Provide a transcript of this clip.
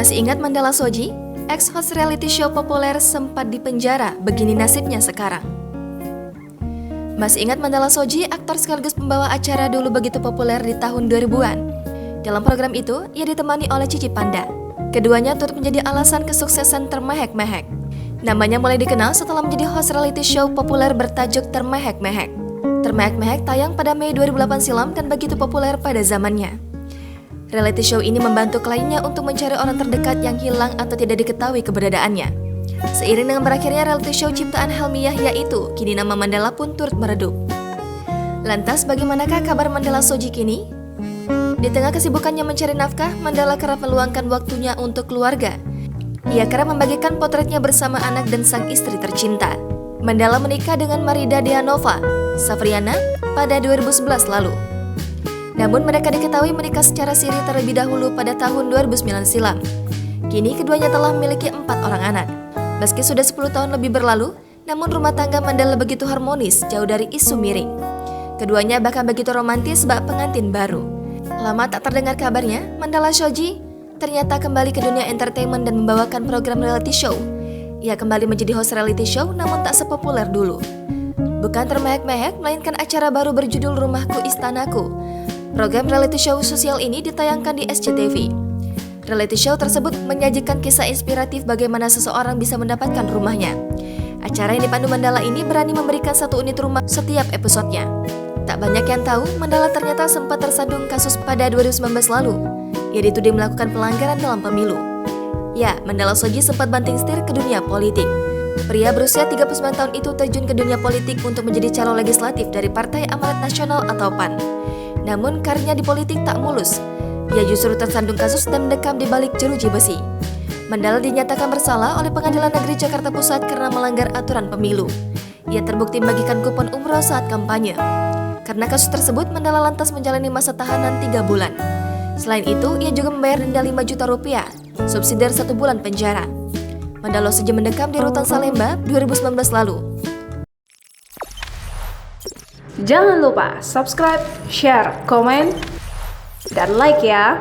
Masih ingat Mandala Soji? Ex-host reality show populer sempat dipenjara, begini nasibnya sekarang. Masih ingat Mandala Soji, aktor sekaligus pembawa acara dulu begitu populer di tahun 2000-an. Dalam program itu, ia ditemani oleh Cici Panda. Keduanya turut menjadi alasan kesuksesan Termehek-Mehek. Namanya mulai dikenal setelah menjadi host reality show populer bertajuk Termehek-Mehek. Termehek-Mehek tayang pada Mei 2008 silam dan begitu populer pada zamannya. Reality show ini membantu kliennya untuk mencari orang terdekat yang hilang atau tidak diketahui keberadaannya. Seiring dengan berakhirnya reality show ciptaan Helmi Yahya itu, kini nama Mandala pun turut meredup. Lantas bagaimanakah kabar Mandala Soji kini? Di tengah kesibukannya mencari nafkah, Mandala kerap meluangkan waktunya untuk keluarga. Ia kerap membagikan potretnya bersama anak dan sang istri tercinta. Mandala menikah dengan Marida Deanova Safriana pada 2011 lalu. Namun mereka diketahui menikah secara siri terlebih dahulu pada tahun 2009 silam. Kini keduanya telah memiliki 4 orang anak. Meski sudah 10 tahun lebih berlalu, namun rumah tangga Mandala begitu harmonis, jauh dari isu miring. Keduanya bahkan begitu romantis bak pengantin baru. Lama tak terdengar kabarnya, Mandala Soji ternyata kembali ke dunia entertainment dan membawakan program reality show. Ia kembali menjadi host reality show namun tak sepopuler dulu. Bukan Termehek-Mehek, melainkan acara baru berjudul Rumahku Istanaku. Program reality show sosial ini ditayangkan di SCTV. Reality show tersebut menyajikan kisah inspiratif bagaimana seseorang bisa mendapatkan rumahnya. Acara yang dipandu Mandala ini berani memberikan 1 unit rumah setiap episodenya. Tak banyak yang tahu, Mandala ternyata sempat tersandung kasus pada 2019 lalu. Ia dituding melakukan pelanggaran dalam pemilu. Ya, Mandala Soji sempat banting setir ke dunia politik. Pria berusia 39 tahun itu terjun ke dunia politik untuk menjadi calon legislatif dari Partai Amanat Nasional atau PAN. Namun karirnya di politik tak mulus. Ia justru tersandung kasus dan mendekam di balik jeruji besi. Mandala dinyatakan bersalah oleh Pengadilan Negeri Jakarta Pusat karena melanggar aturan pemilu. Ia terbukti membagikan kupon umroh saat kampanye. Karena kasus tersebut, Mandala lantas menjalani masa tahanan 3 bulan. Selain itu, ia juga membayar denda 5 juta rupiah, subsidiar 1 bulan penjara. Mandala Soji mendekam di Rutan Salemba 2019 lalu. Jangan lupa subscribe, share, komen, dan like ya.